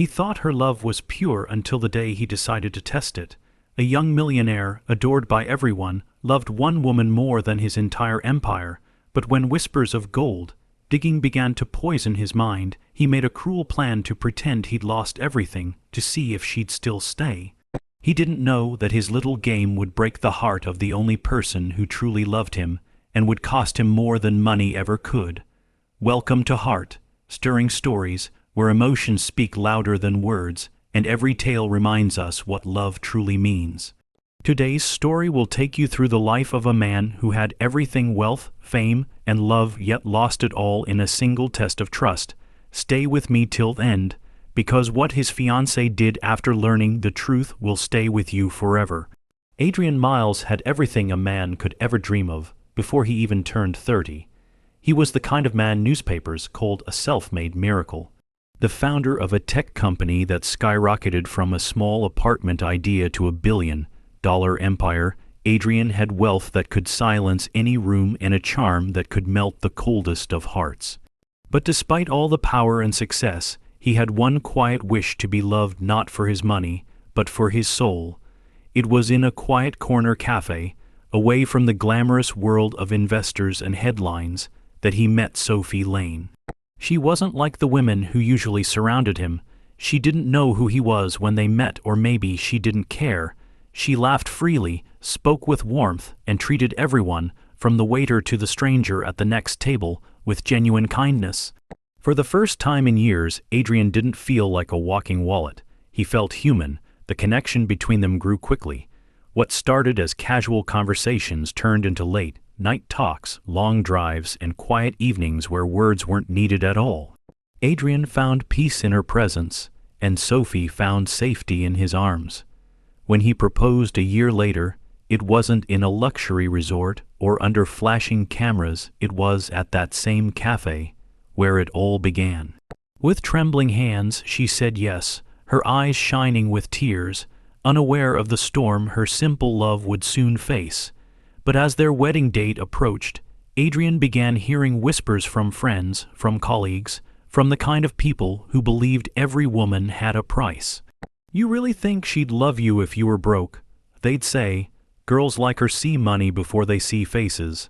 He thought her love was pure until the day he decided to test it. A young millionaire, adored by everyone, loved one woman more than his entire empire, but when whispers of gold digging began to poison his mind, he made a cruel plan to pretend he'd lost everything to see if she'd still stay. He didn't know that his little game would break the heart of the only person who truly loved him, and would cost him more than money ever could. Welcome to Heart, stirring stories where emotions speak louder than words, and every tale reminds us what love truly means. Today's story will take you through the life of a man who had everything: wealth, fame, and love, yet lost it all in a single test of trust. Stay with me till the end, because what his fiancée did after learning the truth will stay with you forever. Adrian Miles had everything a man could ever dream of before he even turned 30. He was the kind of man newspapers called a self-made miracle. The founder of a tech company that skyrocketed from a small apartment idea to $1 billion empire, Adrian had wealth that could silence any room and a charm that could melt the coldest of hearts. But despite all the power and success, he had one quiet wish: to be loved not for his money, but for his soul. It was in a quiet corner cafe, away from the glamorous world of investors and headlines, that he met Sophie Lane. She wasn't like the women who usually surrounded him. She didn't know who he was when they met, or maybe she didn't care. She laughed freely, spoke with warmth, and treated everyone, from the waiter to the stranger at the next table, with genuine kindness. For the first time in years, Adrian didn't feel like a walking wallet. He felt human. The connection between them grew quickly. What started as casual conversations turned into late-night talks, long drives, and quiet evenings where words weren't needed at all. Adrian found peace in her presence, and Sophie found safety in his arms. When he proposed a year later, it wasn't in a luxury resort or under flashing cameras. It was at that same cafe where it all began. With trembling hands, she said yes, her eyes shining with tears, unaware of the storm her simple love would soon face. But as their wedding date approached, Adrian began hearing whispers from friends, from colleagues, from the kind of people who believed every woman had a price. "You really think she'd love you if you were broke?" they'd say. "Girls like her see money before they see faces."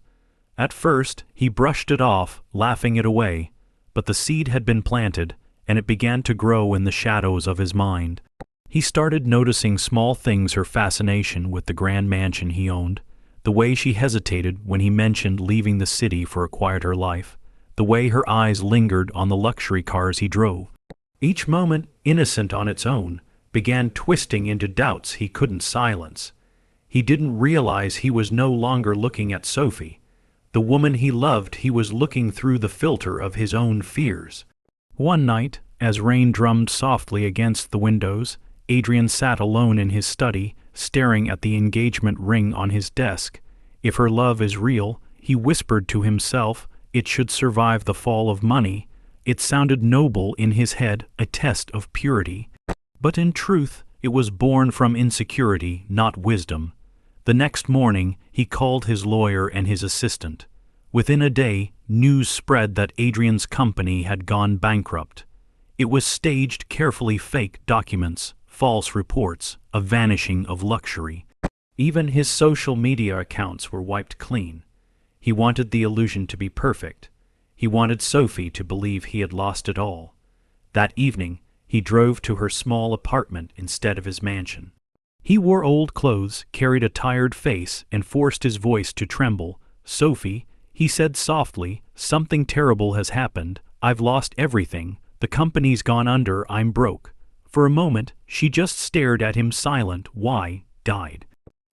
At first, he brushed it off, laughing it away, but the seed had been planted, and it began to grow in the shadows of his mind. He started noticing small things: her fascination with the grand mansion he owned, the way she hesitated when he mentioned leaving the city for a quieter life, the way her eyes lingered on the luxury cars he drove. Each moment, innocent on its own, began twisting into doubts he couldn't silence. He didn't realize he was no longer looking at Sophie, the woman he loved. He was looking through the filter of his own fears. One night, as rain drummed softly against the windows, Adrian sat alone in his study, staring at the engagement ring on his desk. If her love is real, he whispered to himself, it should survive the fall of money. It sounded noble in his head, a test of purity. But in truth, it was born from insecurity, not wisdom. The next morning, he called his lawyer and his assistant. Within a day, news spread that Adrian's company had gone bankrupt. It was staged, carefully faked documents, false reports, a vanishing of luxury. Even his social media accounts were wiped clean. He wanted the illusion to be perfect. He wanted Sophie to believe he had lost it all. That evening, he drove to her small apartment instead of his mansion. He wore old clothes, carried a tired face, and forced his voice to tremble. "Sophie," he said softly, "something terrible has happened. I've lost everything. The company's gone under. I'm broke." For a moment, she just stared at him, silent. "Why?" "Died."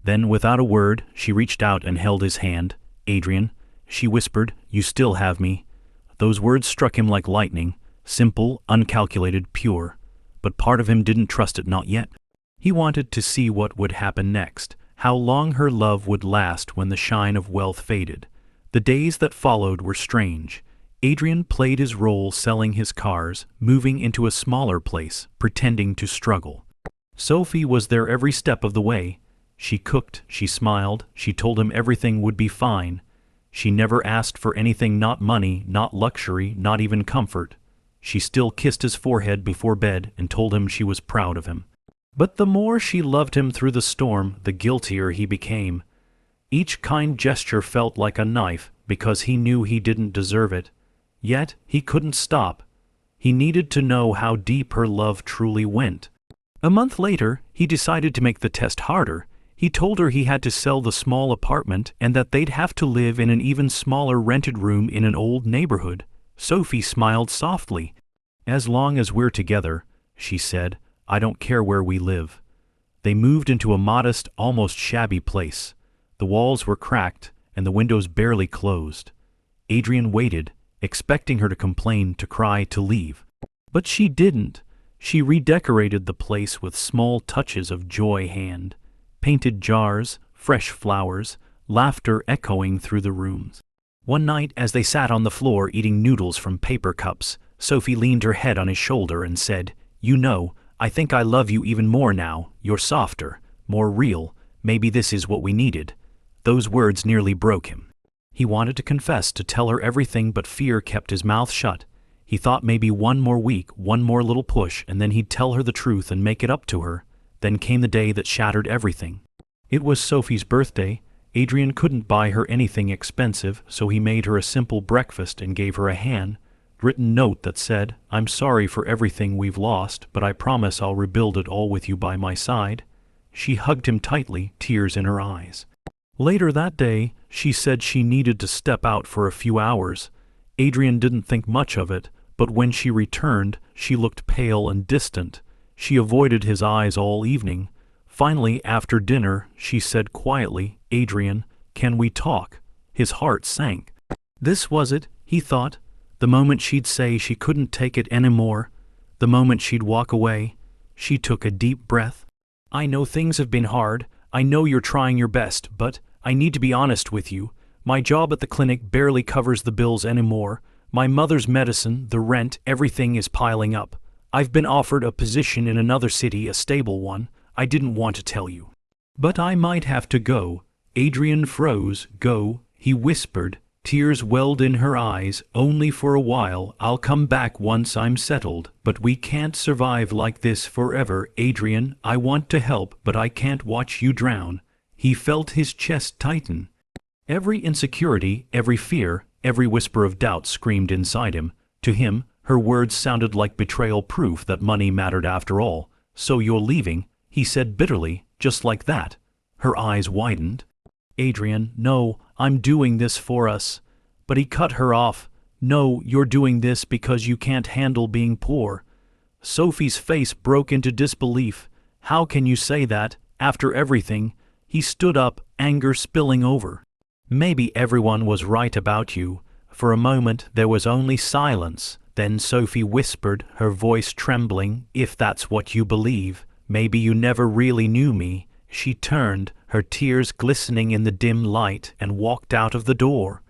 Then, without a word, she reached out and held his hand. "Adrian," she whispered, "you still have me." Those words struck him like lightning. Simple, uncalculated, pure. But part of him didn't trust it, not yet. He wanted to see what would happen next, how long her love would last when the shine of wealth faded. The days that followed were strange. Adrian played his role, selling his cars, moving into a smaller place, pretending to struggle. Sophie was there every step of the way. She cooked, she smiled, she told him everything would be fine. She never asked for anything, not money, not luxury, not even comfort. She still kissed his forehead before bed and told him she was proud of him. But the more she loved him through the storm, the guiltier he became. Each kind gesture felt like a knife because he knew he didn't deserve it. Yet he couldn't stop. He needed to know how deep her love truly went. A month later, he decided to make the test harder. He told her he had to sell the small apartment and that they'd have to live in an even smaller rented room in an old neighborhood. Sophie smiled softly. "As long as we're together," she said, "I don't care where we live." They moved into a modest, almost shabby place. The walls were cracked and the windows barely closed. Adrian waited, expecting her to complain, to cry, to leave. But she didn't. She redecorated the place with small touches of joy hand. Painted jars, fresh flowers, laughter echoing through the rooms. One night, as they sat on the floor eating noodles from paper cups, Sophie leaned her head on his shoulder and said, "You know, I think I love you even more now. You're softer, more real. Maybe this is what we needed." Those words nearly broke him. He wanted to confess, to tell her everything, but fear kept his mouth shut. He thought maybe one more week, one more little push, and then he'd tell her the truth and make it up to her. Then came the day that shattered everything. It was Sophie's birthday. Adrian couldn't buy her anything expensive, so he made her a simple breakfast and gave her a handwritten note that said, "I'm sorry for everything we've lost, but I promise I'll rebuild it all with you by my side." She hugged him tightly, tears in her eyes. Later that day, she said she needed to step out for a few hours. Adrian didn't think much of it, but when she returned, she looked pale and distant. She avoided his eyes all evening. Finally, after dinner, she said quietly, "Adrian, can we talk?" His heart sank. This was it, he thought. The moment she'd say she couldn't take it anymore. The moment she'd walk away. She took a deep breath. "I know things have been hard. I know you're trying your best, but I need to be honest with you. My job at the clinic barely covers the bills anymore. My mother's medicine, the rent, everything is piling up. I've been offered a position in another city, a stable one. I didn't want to tell you. But I might have to go." Adrian froze. "Go," he whispered. Tears welled in her eyes. "Only for a while. I'll come back once I'm settled. But we can't survive like this forever, Adrian. I want to help, but I can't watch you drown." He felt his chest tighten. Every insecurity, every fear, every whisper of doubt screamed inside him. To him, her words sounded like betrayal, proof that money mattered after all. "So you're leaving?" he said bitterly, just like that. Her eyes widened. "Adrian, no, I'm doing this for us." But he cut her off. "No, you're doing this because you can't handle being poor." Sophie's face broke into disbelief. "How can you say that, after everything?" He stood up, anger spilling over. "Maybe everyone was right about you." For a moment there was only silence. Then Sophie whispered, her voice trembling, "If that's what you believe, maybe you never really knew me." She turned, her tears glistening in the dim light, and walked out of the door.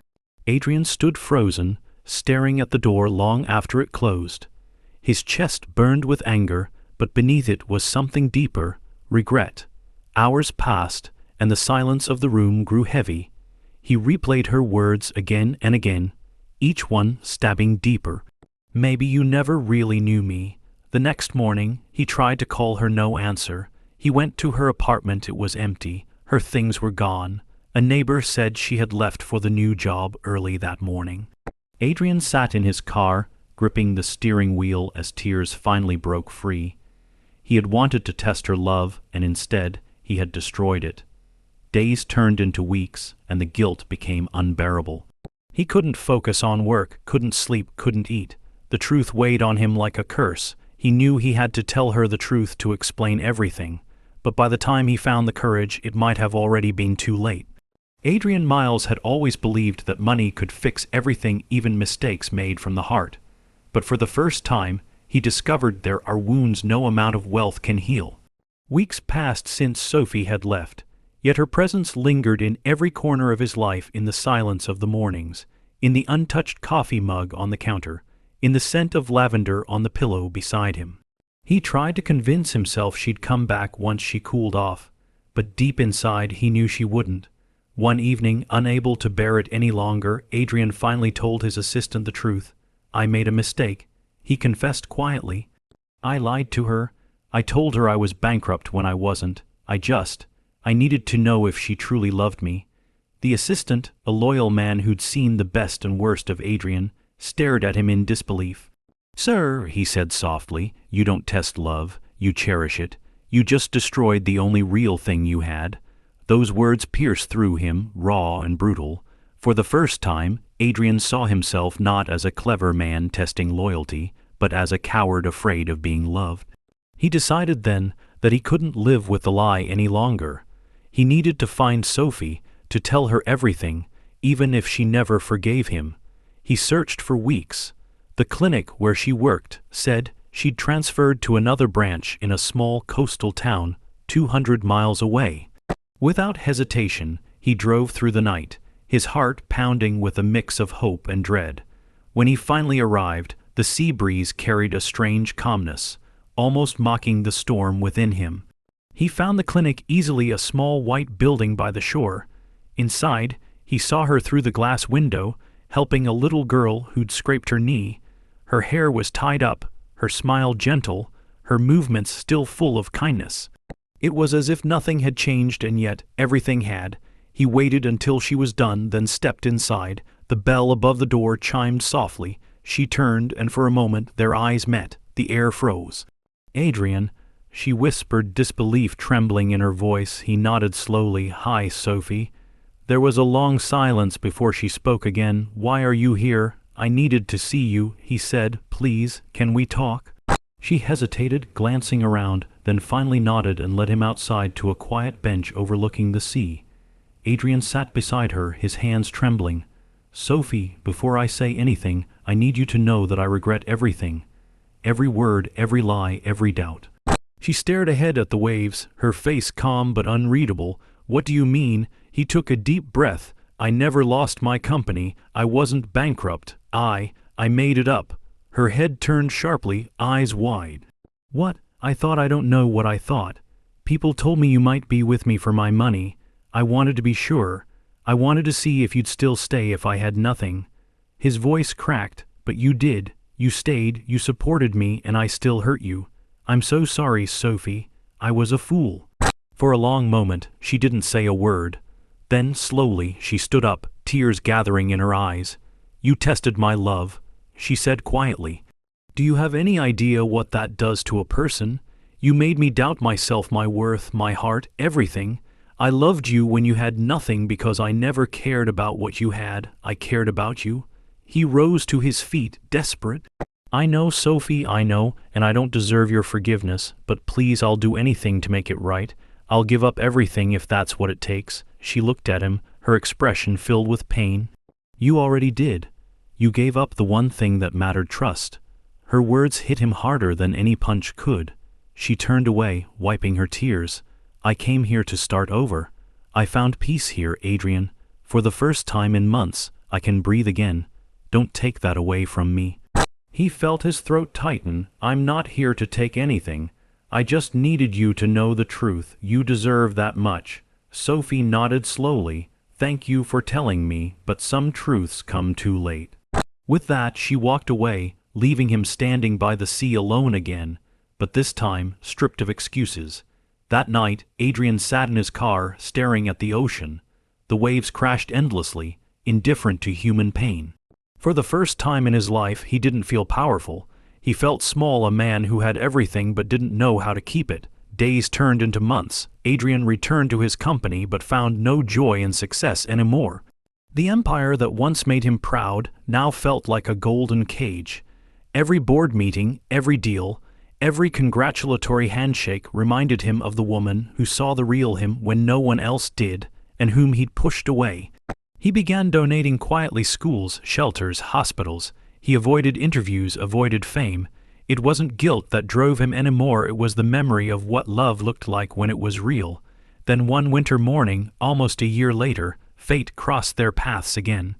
Adrian stood frozen, staring at the door long after it closed. His chest burned with anger, but beneath it was something deeper, regret. Hours passed, and the silence of the room grew heavy. He replayed her words again and again, each one stabbing deeper. "Maybe you never really knew me." The next morning, he tried to call her. No answer. He went to her apartment. It was empty. Her things were gone. A neighbor said she had left for the new job early that morning. Adrian sat in his car, gripping the steering wheel as tears finally broke free. He had wanted to test her love, and instead, he had destroyed it. Days turned into weeks, and the guilt became unbearable. He couldn't focus on work, couldn't sleep, couldn't eat. The truth weighed on him like a curse. He knew he had to tell her the truth to explain everything, but by the time he found the courage, it might have already been too late. Adrian Miles had always believed that money could fix everything, even mistakes made from the heart. But for the first time, he discovered there are wounds no amount of wealth can heal. Weeks passed since Sophie had left, yet her presence lingered in every corner of his life, in the silence of the mornings, in the untouched coffee mug on the counter, in the scent of lavender on the pillow beside him. He tried to convince himself she'd come back once she cooled off, but deep inside he knew she wouldn't. One evening, unable to bear it any longer, Adrian finally told his assistant the truth. "I made a mistake," he confessed quietly. "I lied to her. I told her I was bankrupt when I wasn't. I needed to know if she truly loved me." The assistant, a loyal man who'd seen the best and worst of Adrian, stared at him in disbelief. "Sir," he said softly, "you don't test love, you cherish it. You just destroyed the only real thing you had." Those words pierced through him, raw and brutal. For the first time, Adrian saw himself not as a clever man testing loyalty, but as a coward afraid of being loved. He decided then that he couldn't live with the lie any longer. He needed to find Sophie, to tell her everything, even if she never forgave him. He searched for weeks. The clinic where she worked said she'd transferred to another branch in a small coastal town 200 miles away. Without hesitation, he drove through the night, his heart pounding with a mix of hope and dread. When he finally arrived, the sea breeze carried a strange calmness, almost mocking the storm within him. He found the clinic easily, a small white building by the shore. Inside, he saw her through the glass window, helping a little girl who'd scraped her knee. Her hair was tied up, her smile gentle, her movements still full of kindness. It was as if nothing had changed, and yet everything had. He waited until she was done, then stepped inside. The bell above the door chimed softly. She turned, and for a moment their eyes met. The air froze. "Adrian," she whispered, disbelief trembling in her voice. He nodded slowly. "Hi, Sophie." There was a long silence before she spoke again. "Why are you here?" "I needed to see you," he said. "Please, can we talk?" She hesitated, glancing around, then finally nodded and led him outside to a quiet bench overlooking the sea. Adrian sat beside her, his hands trembling. "Sophie, before I say anything, I need you to know that I regret everything. Every word, every lie, every doubt." She stared ahead at the waves, her face calm but unreadable. "What do you mean?" He took a deep breath. "I never lost my company. I wasn't bankrupt. I made it up." Her head turned sharply, eyes wide. "What? I don't know what I thought. People told me you might be with me for my money. I wanted to be sure. I wanted to see if you'd still stay if I had nothing." His voice cracked. "But you did. You stayed, you supported me, and I still hurt you. I'm so sorry, Sophie. I was a fool." For a long moment, she didn't say a word. Then, slowly, she stood up, tears gathering in her eyes. "You tested my love," she said quietly. "Do you have any idea what that does to a person? You made me doubt myself, my worth, my heart, everything. I loved you when you had nothing because I never cared about what you had. I cared about you." He rose to his feet, desperate. "I know, Sophie, I know, and I don't deserve your forgiveness, but please, I'll do anything to make it right. I'll give up everything if that's what it takes." She looked at him, her expression filled with pain. "You already did. You gave up the one thing that mattered, trust." Her words hit him harder than any punch could. She turned away, wiping her tears. "I came here to start over. I found peace here, Adrian. For the first time in months, I can breathe again. Don't take that away from me." He felt his throat tighten. "I'm not here to take anything. I just needed you to know the truth. You deserve that much." Sophie nodded slowly. "Thank you for telling me, but some truths come too late." With that, she walked away, leaving him standing by the sea alone again, but this time stripped of excuses. That night, Adrian sat in his car, staring at the ocean. The waves crashed endlessly, indifferent to human pain. For the first time in his life, he didn't feel powerful. He felt small, a man who had everything but didn't know how to keep it. Days turned into months. Adrian returned to his company but found no joy in success anymore. The empire that once made him proud now felt like a golden cage. Every board meeting, every deal, every congratulatory handshake reminded him of the woman who saw the real him when no one else did, and whom he'd pushed away. He began donating quietly: schools, shelters, hospitals. He avoided interviews, avoided fame. It wasn't guilt that drove him anymore, it was the memory of what love looked like when it was real. Then one winter morning, almost a year later, fate crossed their paths again.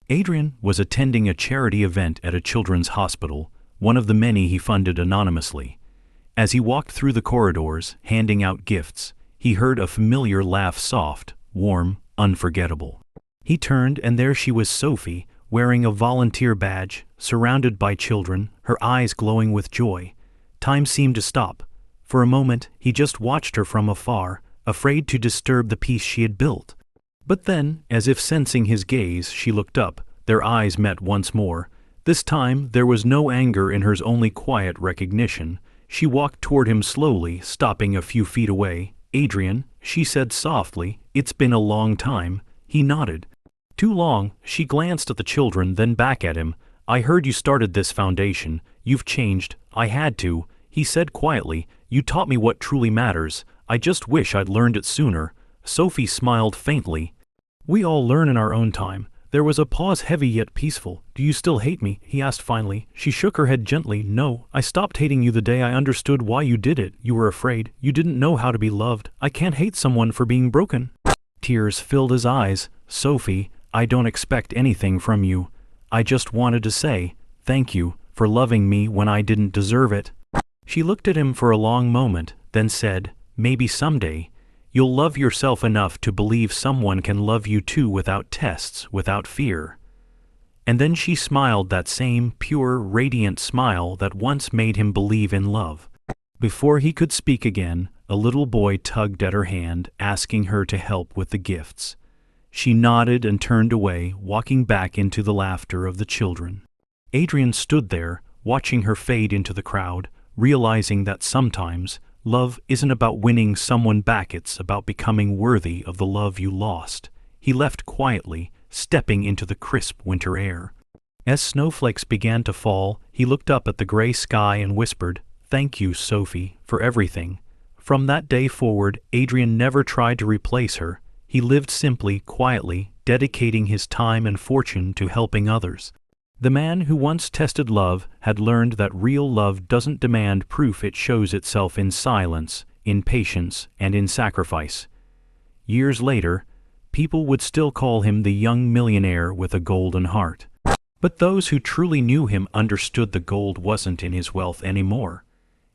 Adrian was attending a charity event at a children's hospital, one of the many he funded anonymously. As he walked through the corridors, handing out gifts, he heard a familiar laugh, soft, warm, unforgettable. He turned, and there she was, Sophie, wearing a volunteer badge, surrounded by children, her eyes glowing with joy. Time seemed to stop. For a moment, he just watched her from afar, afraid to disturb the peace she had built. But then, as if sensing his gaze, she looked up. Their eyes met once more. This time, there was no anger in hers, only quiet recognition. She walked toward him slowly, stopping a few feet away. "Adrian," she said softly, "it's been a long time." He nodded. "Too long." She glanced at the children, then back at him. "I heard you started this foundation. You've changed." "I had to," he said quietly. "You taught me what truly matters. I just wish I'd learned it sooner." Sophie smiled faintly. "We all learn in our own time." There was a pause, heavy yet peaceful. "Do you still hate me?" he asked finally. She shook her head gently. "No, I stopped hating you the day I understood why you did it. You were afraid. You didn't know how to be loved. I can't hate someone for being broken." Tears filled his eyes. "Sophie, I don't expect anything from you. I just wanted to say, thank you, for loving me when I didn't deserve it." She looked at him for a long moment, then said, "Maybe someday, you'll love yourself enough to believe someone can love you too, without tests, without fear." And then she smiled, that same pure, radiant smile that once made him believe in love. Before he could speak again, a little boy tugged at her hand, asking her to help with the gifts. She nodded and turned away, walking back into the laughter of the children. Adrian stood there, watching her fade into the crowd, realizing that sometimes love isn't about winning someone back, it's about becoming worthy of the love you lost. He left quietly, stepping into the crisp winter air. As snowflakes began to fall, he looked up at the gray sky and whispered, "Thank you, Sophie, for everything." From that day forward, Adrian never tried to replace her. He lived simply, quietly, dedicating his time and fortune to helping others. The man who once tested love had learned that real love doesn't demand proof, it shows itself in silence, in patience, and in sacrifice. Years later, people would still call him the young millionaire with a golden heart. But those who truly knew him understood the gold wasn't in his wealth anymore.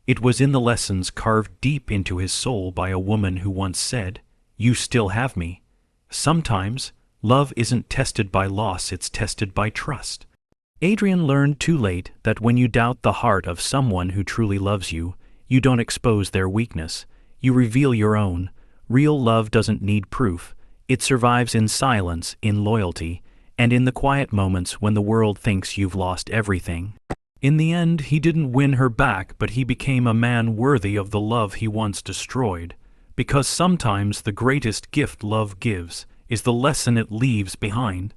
It was in the lessons carved deep into his soul by a woman who once said, "You still have me." Sometimes, love isn't tested by loss, it's tested by trust. Adrian learned too late that when you doubt the heart of someone who truly loves you, you don't expose their weakness, you reveal your own. Real love doesn't need proof. It survives in silence, in loyalty, and in the quiet moments when the world thinks you've lost everything. In the end, he didn't win her back, but he became a man worthy of the love he once destroyed. Because sometimes the greatest gift love gives is the lesson it leaves behind.